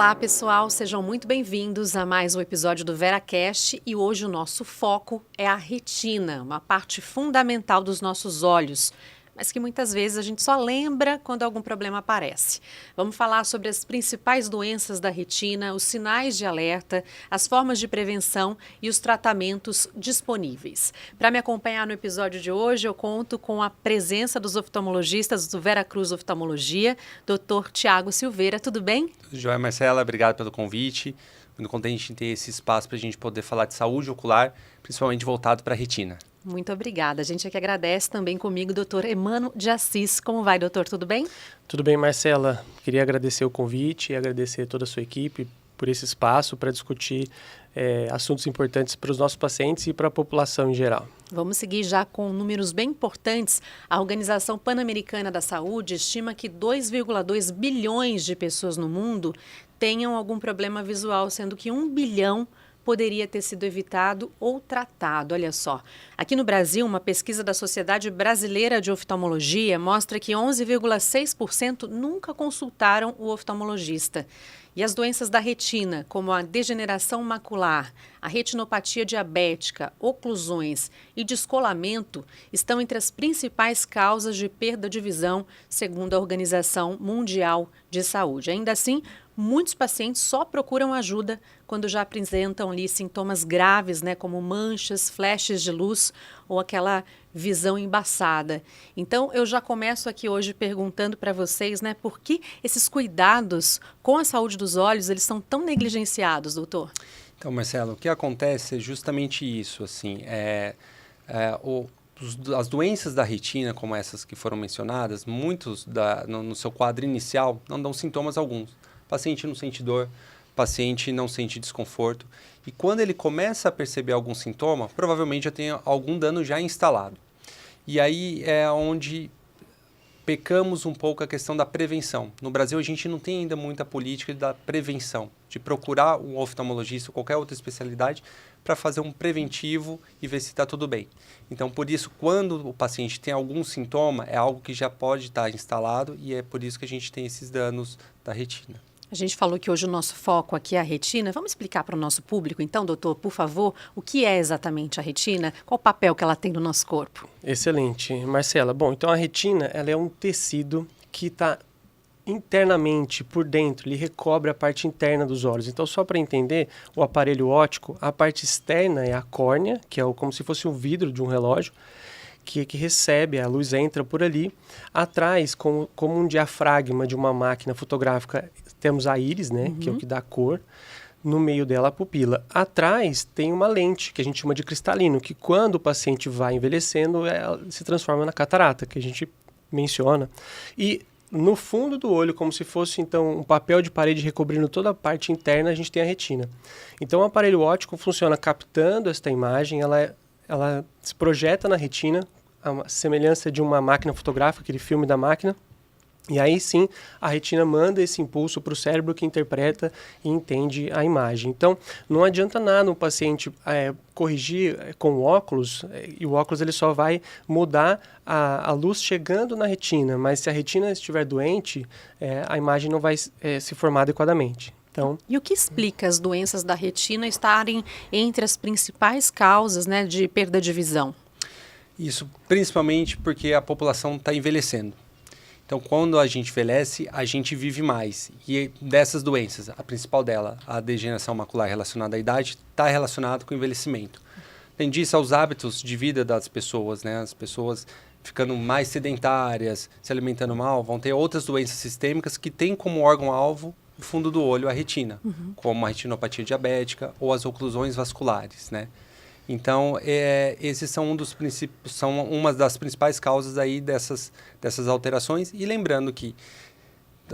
Olá, pessoal, sejam muito bem-vindos a mais um episódio do VeraCast e hoje o nosso foco é a retina, uma parte fundamental dos nossos olhos, mas que muitas vezes a gente só lembra quando algum problema aparece. Vamos falar sobre as principais doenças da retina, os sinais de alerta, as formas de prevenção e os tratamentos disponíveis. Para me acompanhar no episódio de hoje, eu conto com a presença dos oftalmologistas do Veracruz Oftalmologia, Dr. Tiago Silveira. Tudo bem? Joia, Marcela, obrigado pelo convite. Muito contente em ter esse espaço para a gente poder falar de saúde ocular, principalmente voltado para a retina. Muito obrigada. A gente aqui agradece também comigo, doutor Emmanuel de Assis. Como vai, doutor? Tudo bem? Tudo bem, Marcela. Queria agradecer o convite e agradecer toda a sua equipe por esse espaço para discutir assuntos importantes para os nossos pacientes e para a população em geral. Vamos seguir já com números bem importantes. A Organização Pan-Americana da Saúde estima que 2,2 bilhões de pessoas no mundo tenham algum problema visual, sendo que 1 bilhão poderia ter sido evitado ou tratado. Olha só, aqui no Brasil, uma pesquisa da Sociedade Brasileira de Oftalmologia mostra que 11,6% nunca consultaram o oftalmologista. E as doenças da retina, como a degeneração macular, a retinopatia diabética, oclusões e descolamento, estão entre as principais causas de perda de visão, segundo a Organização Mundial de Saúde. Ainda assim, muitos pacientes só procuram ajuda quando já apresentam ali sintomas graves, né, como manchas, flashes de luz ou aquela visão embaçada. Então, eu já começo aqui hoje perguntando para vocês, né, por que esses cuidados com a saúde dos olhos, eles são tão negligenciados, doutor? Então, Marcelo, o que acontece é justamente isso, assim, as doenças da retina, como essas que foram mencionadas, muitos no seu quadro inicial não dão sintomas alguns. O paciente não sente dor, o paciente não sente desconforto. E quando ele começa a perceber algum sintoma, provavelmente já tem algum dano já instalado. E aí é onde pecamos um pouco a questão da prevenção. No Brasil, a gente não tem ainda muita política da prevenção, de procurar um oftalmologista ou qualquer outra especialidade para fazer um preventivo e ver se está tudo bem. Então, por isso, quando o paciente tem algum sintoma, é algo que já pode estar instalado e é por isso que a gente tem esses danos da retina. A gente falou que hoje o nosso foco aqui é a retina. Vamos explicar para o nosso público, então, doutor, por favor, o que é exatamente a retina? Qual o papel que ela tem no nosso corpo? Excelente, Marcela. Bom, então a retina ela é um tecido que está internamente, por dentro, ele recobre a parte interna dos olhos. Então, só para entender, o aparelho óptico, a parte externa é a córnea, que é como se fosse um vidro de um relógio, que recebe, a luz entra por ali. Atrás, como um diafragma de uma máquina fotográfica, temos a íris, né, que é o que dá cor. No meio dela, a pupila. Atrás tem uma lente, que a gente chama de cristalino, que quando o paciente vai envelhecendo, ela se transforma na catarata, que a gente menciona. E no fundo do olho, como se fosse então um papel de parede recobrindo toda a parte interna, a gente tem a retina. Então o aparelho óptico funciona captando esta imagem, ela se projeta na retina, a semelhança de uma máquina fotográfica, aquele filme da máquina, e aí sim a retina manda esse impulso para o cérebro que interpreta e entende a imagem. Então não adianta nada um paciente corrigir com o óculos, e o óculos ele só vai mudar a luz chegando na retina, mas se a retina estiver doente, a imagem não vai se formar adequadamente. Então, e o que explica as doenças da retina estarem entre as principais causas, né, de perda de visão? Isso principalmente porque a população está envelhecendo. Então, quando a gente envelhece, a gente vive mais. E dessas doenças, a principal dela, a degeneração macular relacionada à idade, está relacionada com o envelhecimento. Além disso, aos hábitos de vida das pessoas, né? As pessoas ficando mais sedentárias, se alimentando mal, vão ter outras doenças sistêmicas que têm como órgão-alvo o fundo do olho, a retina, como a retinopatia diabética ou as oclusões vasculares, né? Então, esses são uma das principais causas aí dessas alterações. E lembrando que,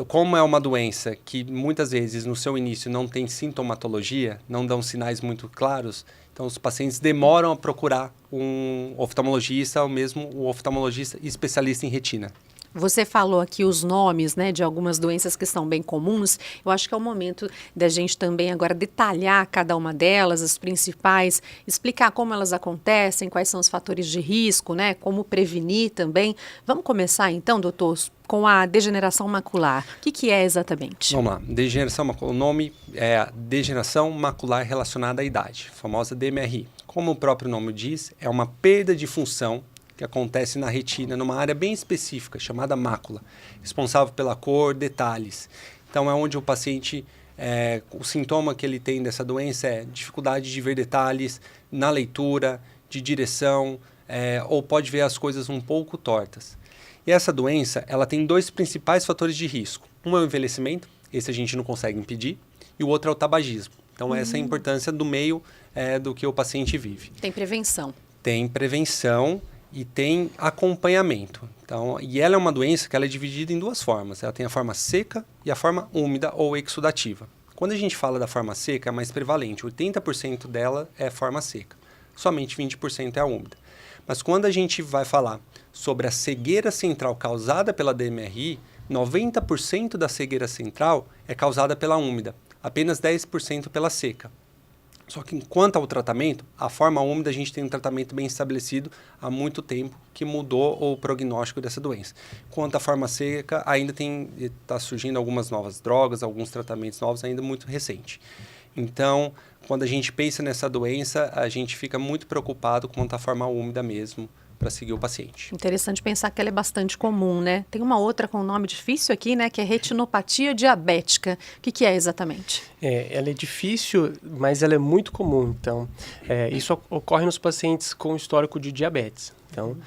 como é uma doença que muitas vezes no seu início não tem sintomatologia, não dão sinais muito claros, então os pacientes demoram a procurar um oftalmologista ou mesmo o oftalmologista especialista em retina. Você falou aqui os nomes, né, de algumas doenças que são bem comuns. Eu acho que é o momento da gente também agora detalhar cada uma delas, as principais, explicar como elas acontecem, quais são os fatores de risco, né, como prevenir também. Vamos começar então, doutor, com a degeneração macular. O que é exatamente? Vamos lá. Degeneração macular, o nome é degeneração macular relacionada à idade, famosa DMRI. Como o próprio nome diz, é uma perda de função que acontece na retina, numa área bem específica, chamada mácula, responsável pela cor, detalhes. Então, é onde o paciente, o sintoma que ele tem dessa doença é dificuldade de ver detalhes na leitura, de direção, ou pode ver as coisas um pouco tortas. E essa doença, ela tem dois principais fatores de risco. Um é o envelhecimento, esse a gente não consegue impedir, e o outro é o tabagismo. Então, essa é a importância do meio do que o paciente vive. Tem prevenção. Tem prevenção e tem acompanhamento. Então, e ela é uma doença que ela é dividida em duas formas. Ela tem a forma seca e a forma úmida ou exudativa. Quando a gente fala da forma seca, é mais prevalente. 80% dela é forma seca. Somente 20% é a úmida. Mas quando a gente vai falar sobre a cegueira central causada pela DMRI, 90% da cegueira central é causada pela úmida. Apenas 10% pela seca. Só que enquanto ao tratamento, a forma úmida a gente tem um tratamento bem estabelecido há muito tempo que mudou o prognóstico dessa doença. Quanto à forma seca, ainda está surgindo algumas novas drogas, alguns tratamentos novos ainda muito recente. Então, quando a gente pensa nessa doença, a gente fica muito preocupado quanto à forma úmida mesmo, para seguir o paciente. Interessante pensar que ela é bastante comum, né? Tem uma outra com um nome difícil aqui, né? Que é retinopatia diabética. O que é exatamente? Ela é difícil, mas ela é muito comum. Então, isso ocorre nos pacientes com histórico de diabetes. Então,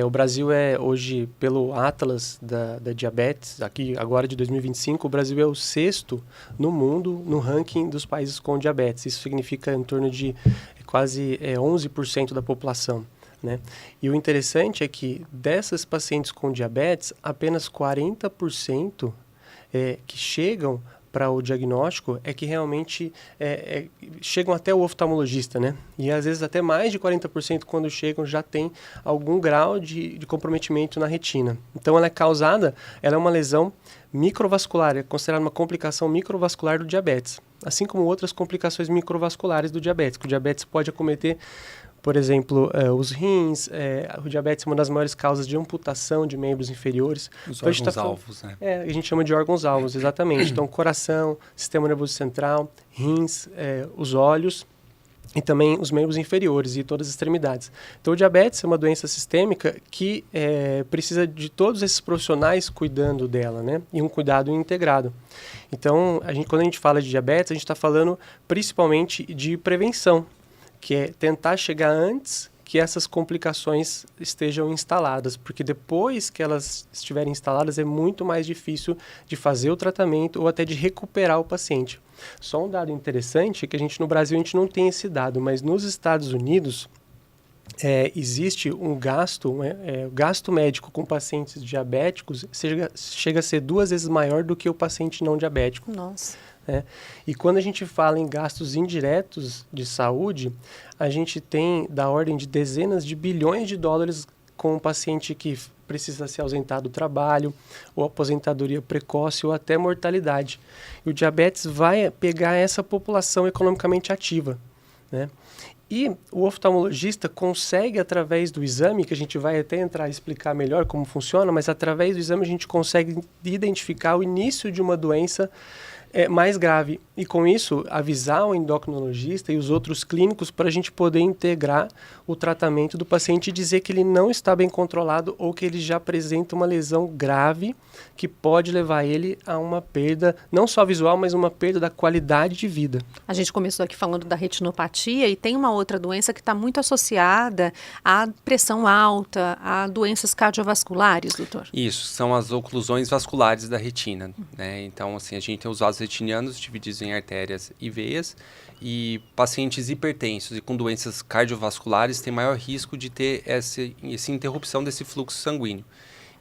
o Brasil hoje, pelo Atlas da Diabetes, aqui agora de 2025, o Brasil é o 6º no mundo no ranking dos países com diabetes. Isso significa em torno de quase 11% da população. Né? E o interessante é que dessas pacientes com diabetes, apenas 40% que chegam para o diagnóstico é que realmente chegam até o oftalmologista, né? E às vezes até mais de 40% quando chegam já tem algum grau de comprometimento na retina. Então ela é uma lesão microvascular, é considerada uma complicação microvascular do diabetes, assim como outras complicações microvasculares do diabetes, que o diabetes pode acometer. Por exemplo, os rins, o diabetes é uma das maiores causas de amputação de membros inferiores. Os órgãos-alvos, né? A gente chama de órgãos-alvos, exatamente. Então, coração, sistema nervoso central, rins, os olhos e também os membros inferiores e todas as extremidades. Então, o diabetes é uma doença sistêmica que precisa de todos esses profissionais cuidando dela, né? E um cuidado integrado. Então, quando a gente fala de diabetes, a gente está falando principalmente de prevenção, que é tentar chegar antes que essas complicações estejam instaladas, porque depois que elas estiverem instaladas é muito mais difícil de fazer o tratamento ou até de recuperar o paciente. Só um dado interessante é que no Brasil a gente não tem esse dado, mas nos Estados Unidos existe um gasto, o gasto médico com pacientes diabéticos chega a ser 2 vezes maior do que o paciente não diabético. Nossa. E quando a gente fala em gastos indiretos de saúde, a gente tem da ordem de dezenas de bilhões de dólares com um paciente que precisa se ausentar do trabalho, ou aposentadoria precoce, ou até mortalidade. E o diabetes vai pegar essa população economicamente ativa, né? E o oftalmologista consegue, através do exame, que a gente vai até entrar e explicar melhor como funciona, mas através do exame a gente consegue identificar o início de uma doença mais grave. E com isso, avisar o endocrinologista e os outros clínicos para a gente poder integrar o tratamento do paciente e dizer que ele não está bem controlado ou que ele já apresenta uma lesão grave que pode levar ele a uma perda, não só visual, mas uma perda da qualidade de vida. A gente começou aqui falando da retinopatia e tem uma outra doença que está muito associada à pressão alta, a doenças cardiovasculares, doutor. Isso, são as oclusões vasculares da retina, né? Então, assim, a gente tem os vasos retinianos divididos em artérias e veias, e pacientes hipertensos e com doenças cardiovasculares têm maior risco de ter essa interrupção desse fluxo sanguíneo.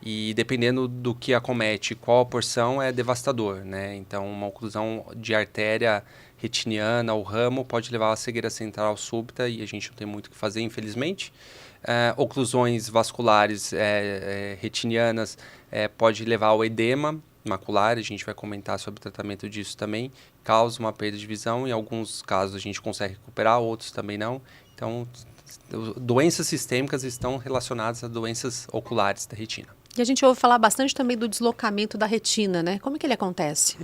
E dependendo do que acomete, qual a porção, é devastador, né? Então, uma oclusão de artéria retiniana ou ramo pode levar à cegueira central súbita e a gente não tem muito o que fazer, infelizmente. Oclusões vasculares retinianas pode levar ao edema macular, a gente vai comentar sobre o tratamento disso também, causa uma perda de visão, em alguns casos a gente consegue recuperar, outros também não. Então, doenças sistêmicas estão relacionadas a doenças oculares da retina. E a gente ouve falar bastante também do deslocamento da retina, né? Como é que ele acontece?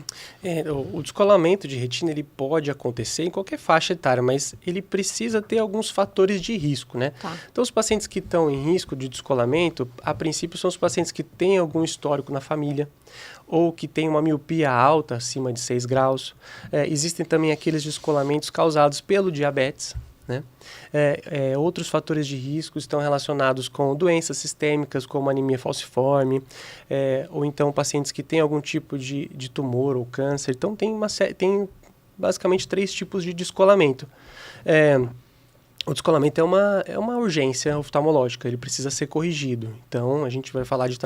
O descolamento de retina ele pode acontecer em qualquer faixa etária, mas ele precisa ter alguns fatores de risco, né? Tá. Então, os pacientes que estão em risco de descolamento, a princípio, são os pacientes que têm algum histórico na família ou que têm uma miopia alta, acima de 6 graus. Existem também aqueles descolamentos causados pelo diabetes, né? Outros fatores de risco estão relacionados com doenças sistêmicas, como anemia falciforme, ou então pacientes que têm algum tipo de tumor ou câncer. Então, tem basicamente 3 tipos de descolamento. O descolamento é uma urgência oftalmológica, ele precisa ser corrigido. Então, quando a gente vai falar de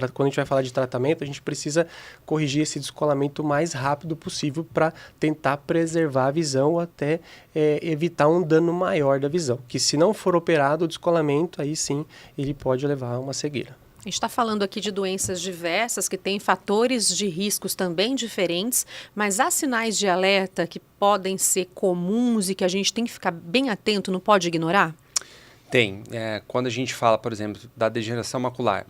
tratamento, a gente precisa corrigir esse descolamento o mais rápido possível para tentar preservar a visão ou até evitar um dano maior da visão. Que se não for operado o descolamento, aí sim ele pode levar a uma cegueira. A gente está falando aqui de doenças diversas que têm fatores de riscos também diferentes, mas há sinais de alerta que podem ser comuns e que a gente tem que ficar bem atento, não pode ignorar? Tem. Quando a gente fala, por exemplo, da degeneração macular,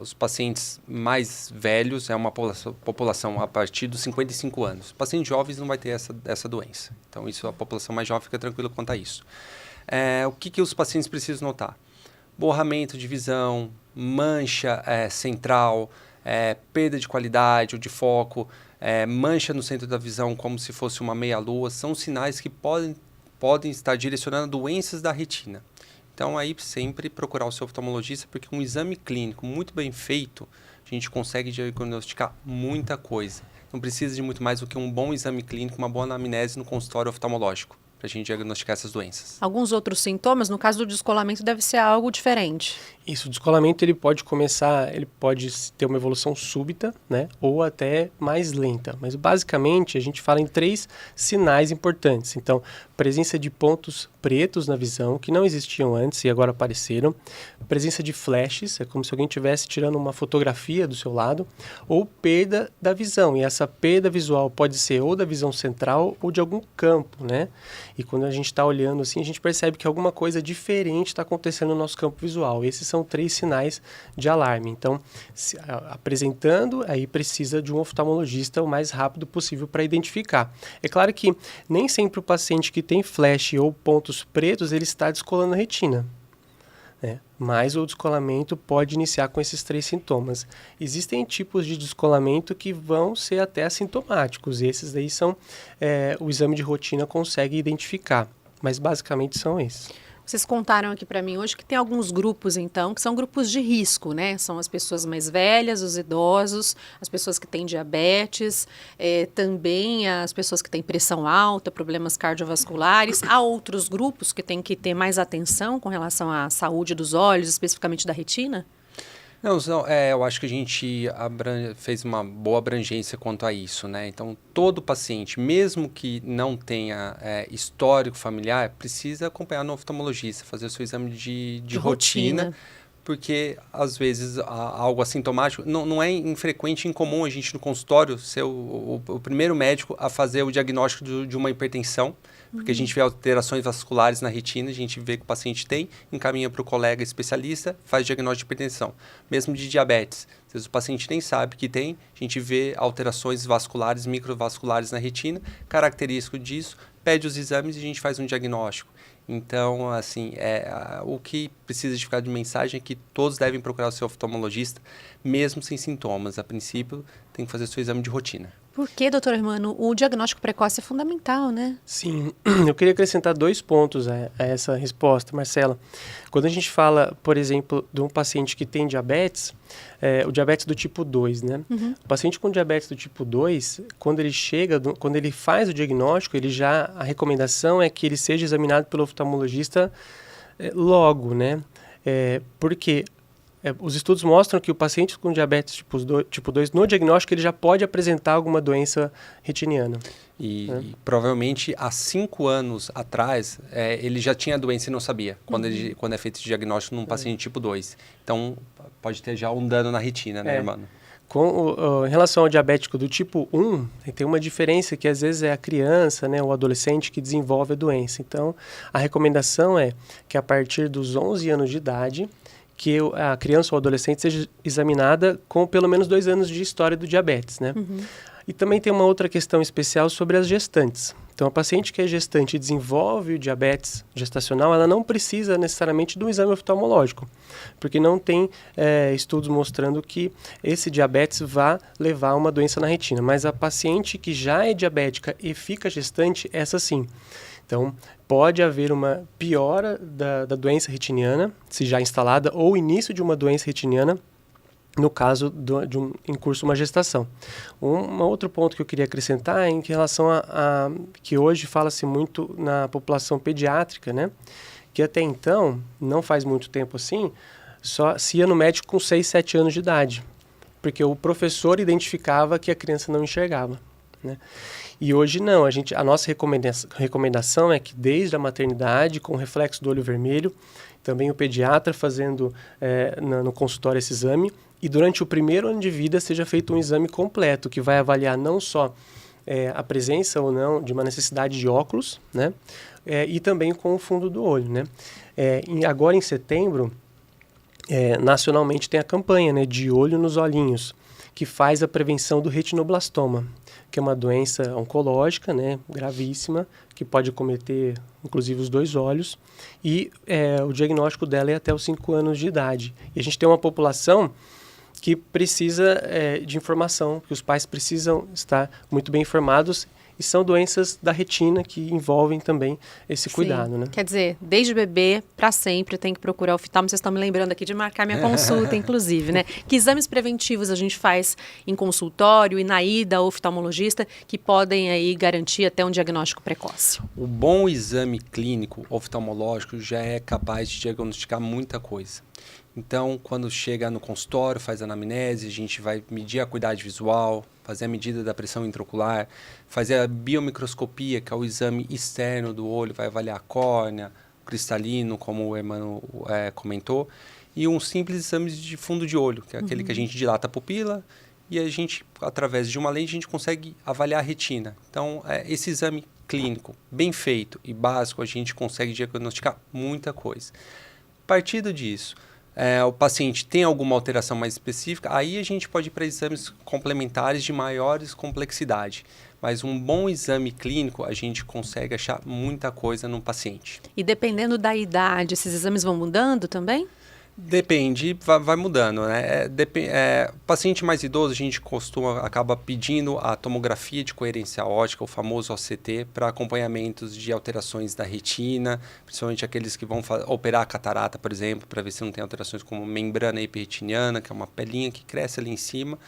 os pacientes mais velhos é uma população a partir dos 55 anos. Pacientes jovens não vai ter essa doença. Então, isso a população mais jovem fica tranquila quanto a isso. O que os pacientes precisam notar? Borramento de visão, mancha central, perda de qualidade ou de foco, mancha no centro da visão como se fosse uma meia-lua, são sinais que podem estar direcionando a doenças da retina. Então, aí sempre procurar o seu oftalmologista, porque um exame clínico muito bem feito, a gente consegue diagnosticar muita coisa. Não precisa de muito mais do que um bom exame clínico, uma boa anamnese no consultório oftalmológico, para a gente diagnosticar essas doenças. Alguns outros sintomas, no caso do descolamento, deve ser algo diferente. Isso, o descolamento ele pode ter uma evolução súbita, né, ou até mais lenta. Mas basicamente a gente fala em 3 sinais importantes. Então, presença de pontos pretos na visão, que não existiam antes e agora apareceram. Presença de flashes, é como se alguém estivesse tirando uma fotografia do seu lado. Ou perda da visão, e essa perda visual pode ser ou da visão central ou de algum campo, né? E quando a gente está olhando assim, a gente percebe que alguma coisa diferente está acontecendo no nosso campo visual. Esses são 3 sinais de alarme. Então, apresentando, aí precisa de um oftalmologista o mais rápido possível para identificar. É claro que nem sempre o paciente que tem flash ou pontos pretos, ele está descolando a retina, né? Mas o descolamento pode iniciar com esses 3 sintomas. Existem tipos de descolamento que vão ser até assintomáticos. E esses daí são, o exame de rotina consegue identificar. Mas basicamente são esses. Vocês contaram aqui para mim hoje que tem alguns grupos, então, que são grupos de risco, né? São as pessoas mais velhas, os idosos, as pessoas que têm diabetes, também as pessoas que têm pressão alta, problemas cardiovasculares. Há outros grupos que têm que ter mais atenção com relação à saúde dos olhos, especificamente da retina? Não, eu acho que a gente fez uma boa abrangência quanto a isso, né? Então, todo paciente, mesmo que não tenha histórico familiar, precisa acompanhar no oftalmologista, fazer o seu exame de rotina, porque, às vezes, algo assintomático, não é infrequente, incomum a gente no consultório ser o primeiro médico a fazer o diagnóstico de uma hipertensão, porque a gente vê alterações vasculares na retina, a gente vê que o paciente tem, encaminha para o colega especialista, faz diagnóstico de hipertensão. Mesmo de diabetes, às vezes o paciente nem sabe que tem, a gente vê alterações vasculares, microvasculares na retina, característico disso, pede os exames e a gente faz um diagnóstico. Então, assim, o que precisa de ficar de mensagem é que todos devem procurar o seu oftalmologista, mesmo sem sintomas. A princípio, tem que fazer o seu exame de rotina. Por que, doutor Hermano? O diagnóstico precoce é fundamental, né? Sim, eu queria acrescentar 2 pontos a essa resposta, Marcela. Quando a gente fala, por exemplo, de um paciente que tem diabetes, o diabetes do tipo 2, né? Uhum. O paciente com diabetes do tipo 2, quando ele faz o diagnóstico, a recomendação é que ele seja examinado pelo oftalmologista logo, né? Porque os estudos mostram que o paciente com diabetes tipo 2, no diagnóstico, ele já pode apresentar alguma doença retiniana. E provavelmente há 5 anos atrás, ele já tinha a doença e não sabia, quando é feito esse diagnóstico num paciente tipo 2. Então, pode ter já um dano na retina, né, irmão? Em relação ao diabético do tipo 1, tem uma diferença que às vezes é a criança, né, o adolescente que desenvolve a doença. Então, a recomendação é que a partir dos 11 anos de idade, que a criança ou adolescente seja examinada com pelo menos 2 anos de história do diabetes, né? E também tem uma outra questão especial sobre as gestantes. Então, a paciente que é gestante e desenvolve o diabetes gestacional, ela não precisa necessariamente de um exame oftalmológico, porque não tem estudos mostrando que esse diabetes vá levar a uma doença na retina. Mas a paciente que já é diabética e fica gestante, essa sim. Então, pode haver uma piora da doença retiniana, se já instalada, ou início de uma doença retiniana, no caso em curso uma gestação. Um outro ponto que eu queria acrescentar é em relação a que hoje fala-se muito na população pediátrica, né? Que até então, não faz muito tempo assim, só se ia no médico com 6, 7 anos de idade, porque o professor identificava que a criança não enxergava, né? E hoje não, a nossa recomendação é que desde a maternidade, com reflexo do olho vermelho, também o pediatra fazendo no consultório esse exame, e durante o primeiro ano de vida seja feito um exame completo, que vai avaliar não só a presença ou não de uma necessidade de óculos, né? E também com o fundo do olho, né? Agora em setembro, nacionalmente tem a campanha, né, de Olho nos Olhinhos, que faz a prevenção do retinoblastoma, que é uma doença oncológica, né, gravíssima, que pode acometer inclusive os 2 olhos, e o diagnóstico dela é até os 5 anos de idade. E a gente tem uma população que precisa de informação, que os pais precisam estar muito bem informados, e são doenças da retina que envolvem também esse cuidado, né? Quer dizer, desde bebê para sempre tem que procurar o oftalmo. Vocês estão me lembrando aqui de marcar minha consulta, inclusive, né? Que exames preventivos a gente faz em consultório e na ida ao oftalmologista que podem aí garantir até um diagnóstico precoce? O bom exame clínico oftalmológico já é capaz de diagnosticar muita coisa. Então, quando chega no consultório, faz a anamnese, a gente vai medir a acuidade visual, fazer a medida da pressão intraocular, fazer a biomicroscopia, que é o exame externo do olho, vai avaliar a córnea, o cristalino, como o Emmanuel comentou, e um simples exame de fundo de olho, que é aquele que a gente dilata a pupila e a gente, através de uma lente, a gente consegue avaliar a retina. Então, esse exame clínico bem feito e básico, a gente consegue diagnosticar muita coisa. Partindo disso, o paciente tem alguma alteração mais específica, aí a gente pode ir para exames complementares de maiores complexidade. Mas um bom exame clínico, a gente consegue achar muita coisa no paciente. E dependendo da idade, esses exames vão mudando também? Depende, vai mudando, né? Paciente mais idoso, a gente acaba pedindo a tomografia de coerência óptica, o famoso OCT, para acompanhamentos de alterações da retina, principalmente aqueles que vão operar a catarata, por exemplo, para ver se não tem alterações como membrana hiperretiniana, que é uma pelinha que cresce ali em cima,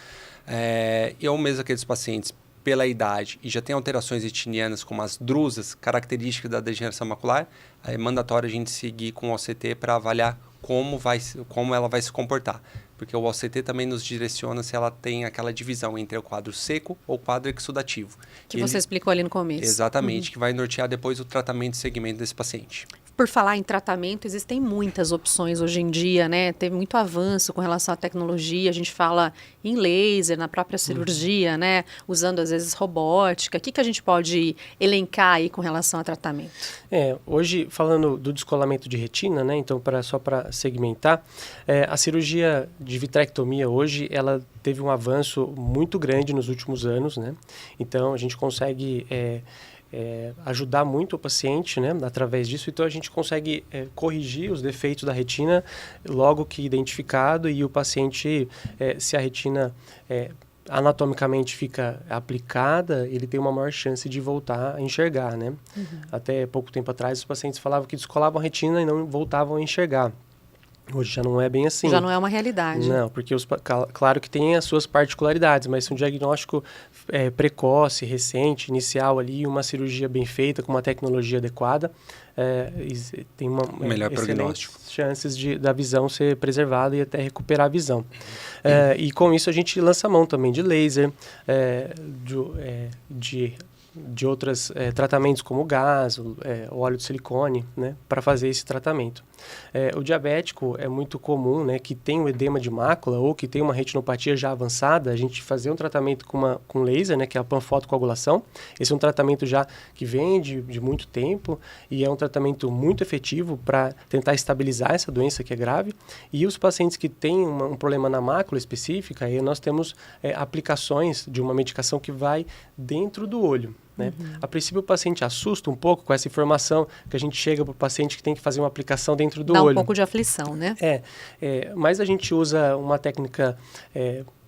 ou mesmo aqueles pacientes pela idade e já tem alterações retinianas como as drusas, características da degeneração macular, é mandatório a gente seguir com o OCT para avaliar como ela vai se comportar. Porque o OCT também nos direciona se ela tem aquela divisão entre o quadro seco ou o quadro exudativo. Que você explicou ali no começo. Exatamente, que vai nortear depois o tratamento e segmento desse paciente. Por falar em tratamento, existem muitas opções hoje em dia, né? Teve muito avanço com relação à tecnologia. A gente fala em laser, na própria cirurgia, né? Usando, às vezes, robótica. O que a gente pode elencar aí com relação a tratamento? Hoje, falando do descolamento de retina, né? Então, só para segmentar, a cirurgia de vitrectomia hoje, ela teve um avanço muito grande nos últimos anos, né? Então, a gente consegue ajudar muito o paciente, né, através disso. Então, a gente consegue corrigir os defeitos da retina logo que identificado, e o paciente, se a retina anatomicamente fica aplicada, ele tem uma maior chance de voltar a enxergar, né? Até pouco tempo atrás, os pacientes falavam que descolavam a retina e não voltavam a enxergar. Hoje já não é bem assim. Já não é uma realidade. Não, porque claro que tem as suas particularidades, mas se um diagnóstico precoce, recente, inicial ali, uma cirurgia bem feita, com uma tecnologia adequada, tem melhor prognóstico, chances da visão ser preservada e até recuperar a visão. E com isso a gente lança a mão também de laser, de de outros tratamentos como gás, óleo de silicone, né, para fazer esse tratamento. O diabético é muito comum, né, que tem um edema de mácula ou que tem uma retinopatia já avançada, a gente fazer um tratamento com laser, né, que é a panfotocoagulação. Esse é um tratamento já que vem de muito tempo e é um tratamento muito efetivo para tentar estabilizar essa doença que é grave. E os pacientes que têm um problema na mácula específica, aí nós temos aplicações de uma medicação que vai dentro do olho. Né? A princípio o paciente assusta um pouco com essa informação que a gente chega para o paciente que tem que fazer uma aplicação dentro do olho. Dá um pouco de aflição, né? Mas a gente usa uma técnica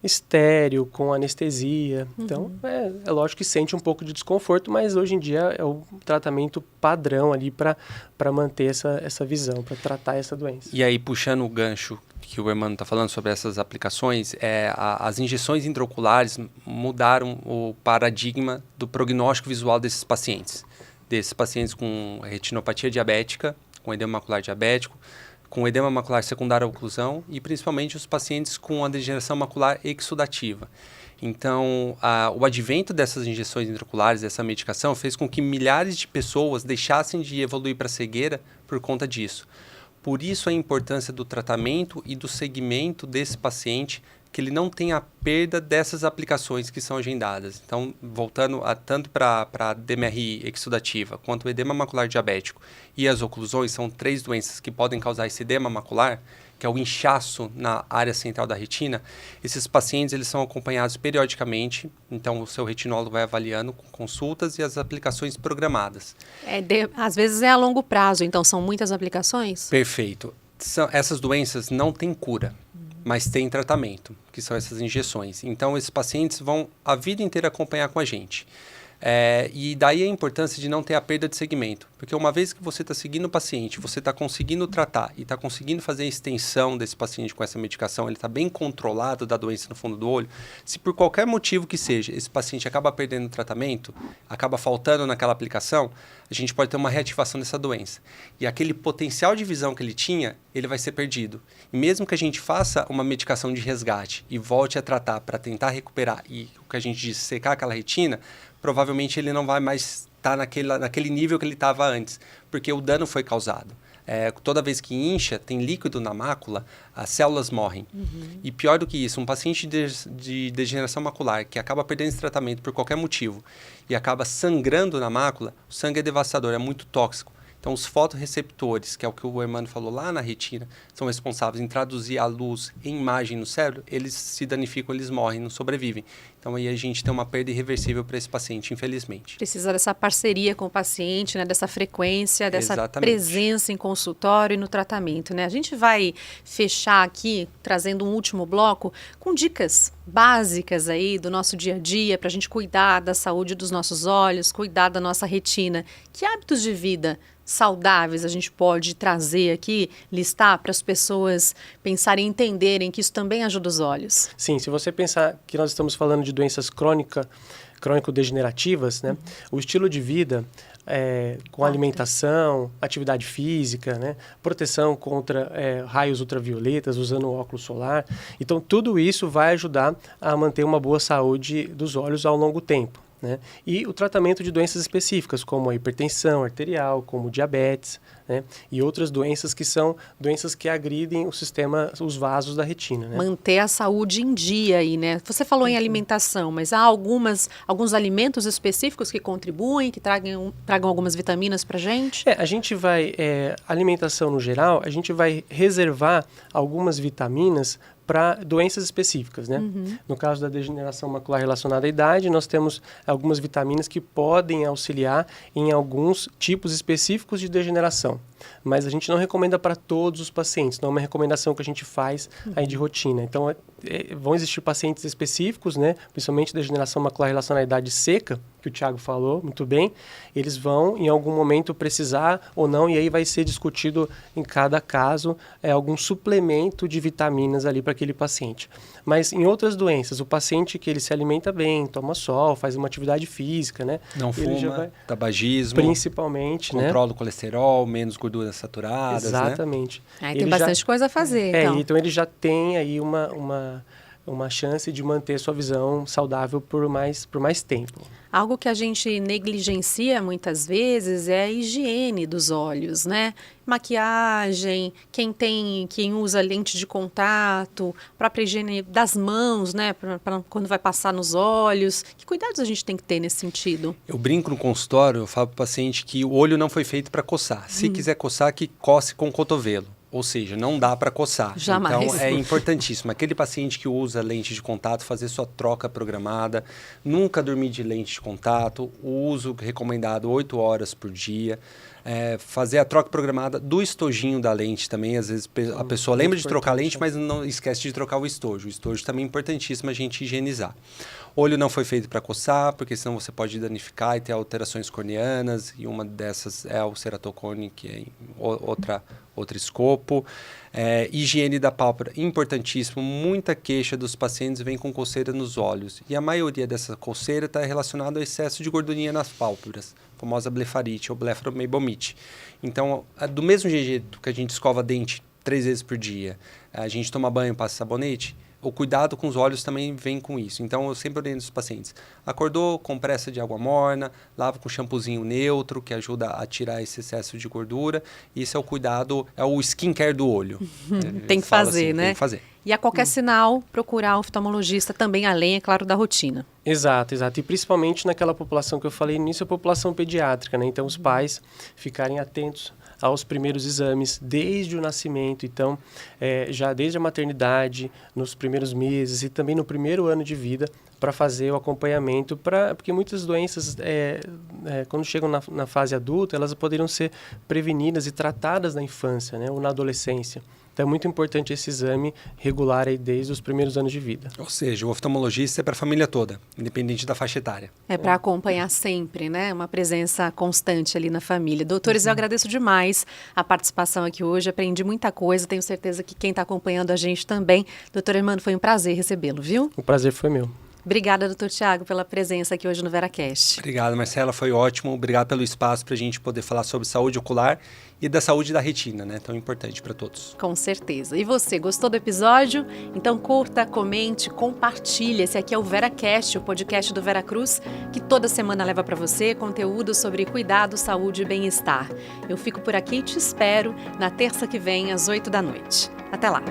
estéreo, com anestesia. Então, é lógico que sente um pouco de desconforto, mas hoje em dia é o tratamento padrão ali para manter essa visão, para tratar essa doença. E aí, puxando o gancho que o Hermano está falando sobre essas aplicações, as injeções intraoculares mudaram o paradigma do prognóstico visual desses pacientes com retinopatia diabética, com edema macular diabético, com edema macular secundário à oclusão e principalmente os pacientes com a degeneração macular exudativa. Então, o advento dessas injeções intraoculares, dessa medicação, fez com que milhares de pessoas deixassem de evoluir para a cegueira por conta disso. Por isso a importância do tratamento e do segmento desse paciente, que ele não tenha a perda dessas aplicações que são agendadas. Então, voltando tanto para a DMRI exudativa, quanto o edema macular diabético e as oclusões, são 3 doenças que podem causar esse edema macular, que é o inchaço na área central da retina. Esses pacientes eles são acompanhados periodicamente, então o seu retinólogo vai avaliando com consultas e as aplicações programadas. Às vezes é a longo prazo, então são muitas aplicações? Perfeito. Essas doenças não têm cura, mas têm tratamento, que são essas injeções. Então esses pacientes vão a vida inteira acompanhar com a gente. E daí a importância de não ter a perda de segmento, porque uma vez que você está seguindo o paciente, você está conseguindo tratar e está conseguindo fazer a extensão desse paciente com essa medicação, ele está bem controlado da doença no fundo do olho. Se por qualquer motivo que seja, esse paciente acaba perdendo o tratamento, acaba faltando naquela aplicação, a gente pode ter uma reativação dessa doença. E aquele potencial de visão que ele tinha, ele vai ser perdido. E mesmo que a gente faça uma medicação de resgate e volte a tratar para tentar recuperar e o que a gente diz, secar aquela retina, provavelmente ele não vai mais estar naquele nível que ele estava antes, porque o dano foi causado. Toda vez que incha, tem líquido na mácula, as células morrem. E pior do que isso, um paciente de degeneração macular que acaba perdendo esse tratamento por qualquer motivo e acaba sangrando na mácula, o sangue é devastador, é muito tóxico. Então, os fotorreceptores, que é o que o Hermano falou lá na retina, são responsáveis em traduzir a luz em imagem no cérebro, eles se danificam, eles morrem, não sobrevivem. Então, aí a gente tem uma perda irreversível para esse paciente, infelizmente. Precisa dessa parceria com o paciente, né? Dessa frequência, dessa Exatamente. presença em consultório e no tratamento, né? A gente vai fechar aqui, trazendo um último bloco, com dicas básicas aí do nosso dia a dia, para a gente cuidar da saúde dos nossos olhos, cuidar da nossa retina. Que hábitos de vida saudáveis a gente pode trazer aqui, listar para as pessoas pensarem e entenderem que isso também ajuda os olhos? Sim, se você pensar que nós estamos falando de doenças crônico-degenerativas, né? O estilo de vida, com alimentação, atividade física, né? Proteção contra raios ultravioletas, usando óculos solar. Então, tudo isso vai ajudar a manter uma boa saúde dos olhos ao longo tempo. Né? E o tratamento de doenças específicas, como a hipertensão arterial, como diabetes, né? E outras doenças que são doenças que agridem os vasos da retina. Né? Manter a saúde em dia aí, né? Você falou em alimentação, mas há alguns alimentos específicos que contribuem, que tragam algumas vitaminas para a gente? A gente vai, alimentação no geral, a gente vai reservar algumas vitaminas para doenças específicas, né? No caso da degeneração macular relacionada à idade, nós temos algumas vitaminas que podem auxiliar em alguns tipos específicos de degeneração. Mas a gente não recomenda para todos os pacientes, não é uma recomendação que a gente faz aí de rotina. Então, vão existir pacientes específicos, né? Principalmente degeneração macular relacionada à idade seca, que o Thiago falou muito bem, eles vão em algum momento precisar ou não, e aí vai ser discutido em cada caso algum suplemento de vitaminas ali para aquele paciente. Mas em outras doenças, o paciente que ele se alimenta bem, toma sol, faz uma atividade física, né? Não fuma, tabagismo, principalmente, controla o colesterol, menos gorduras saturadas. Exatamente. Né? Tem bastante coisa a fazer. Então ele já tem aí uma uma chance de manter sua visão saudável por mais tempo. Algo que a gente negligencia muitas vezes é a higiene dos olhos, né? Maquiagem, quem usa lente de contato, própria higiene das mãos, né? Pra quando vai passar nos olhos. Que cuidados a gente tem que ter nesse sentido? Eu brinco no consultório, eu falo para o paciente que o olho não foi feito para coçar. Se quiser coçar, que coce com o cotovelo. Ou seja, não dá para coçar. Jamais. Então, é importantíssimo. Aquele paciente que usa lente de contato, fazer sua troca programada, nunca dormir de lente de contato, o uso recomendado 8 horas por dia, fazer a troca programada do estojinho da lente também. Às vezes a pessoa lembra de trocar a lente, mas não esquece de trocar o estojo. O estojo também é importantíssimo a gente higienizar. Olho não foi feito para coçar, porque senão você pode danificar e ter alterações corneanas, e uma dessas é o ceratocone, que é outro escopo. Higiene da pálpebra, importantíssimo. Muita queixa dos pacientes vem com coceira nos olhos. E a maioria dessa coceira está relacionada ao excesso de gordurinha nas pálpebras, a famosa blefarite ou blefaromeibomite. Então, do mesmo jeito que a gente escova dente 3 vezes por dia, a gente toma banho, passa sabonete, o cuidado com os olhos também vem com isso. Então, eu sempre oriento os pacientes. Acordou, compressa de água morna, lava com shampoozinho neutro, que ajuda a tirar esse excesso de gordura. Isso é o cuidado, é o skincare do olho. Tem que fazer, assim, né? Tem que fazer. E a qualquer sinal, procurar o oftalmologista também, além, é claro, da rotina. Exato. E principalmente naquela população que eu falei nisso, a população pediátrica, né? Então, os pais ficarem atentos aos primeiros exames desde o nascimento, então já desde a maternidade, nos primeiros meses e também no primeiro ano de vida, para fazer o acompanhamento, porque muitas doenças, quando chegam na fase adulta, elas poderiam ser prevenidas e tratadas na infância, né, ou na adolescência. Então é muito importante esse exame regular aí desde os primeiros anos de vida. Ou seja, o oftalmologista é para a família toda, independente da faixa etária. É para acompanhar sempre, né? Uma presença constante ali na família. Doutores, eu agradeço demais a participação aqui hoje, aprendi muita coisa, tenho certeza que quem está acompanhando a gente também. Doutor Hermano, foi um prazer recebê-lo, viu? O prazer foi meu. Obrigada, doutor Tiago, pela presença aqui hoje no VeraCast. Obrigado, Marcela, foi ótimo. Obrigado pelo espaço para a gente poder falar sobre saúde ocular e da saúde da retina, né? Tão importante para todos. Com certeza. E você, gostou do episódio? Então curta, comente, compartilhe. Esse aqui é o VeraCast, o podcast do Veracruz, que toda semana leva para você conteúdo sobre cuidado, saúde e bem-estar. Eu fico por aqui e te espero na terça que vem, às 8 da noite. Até lá!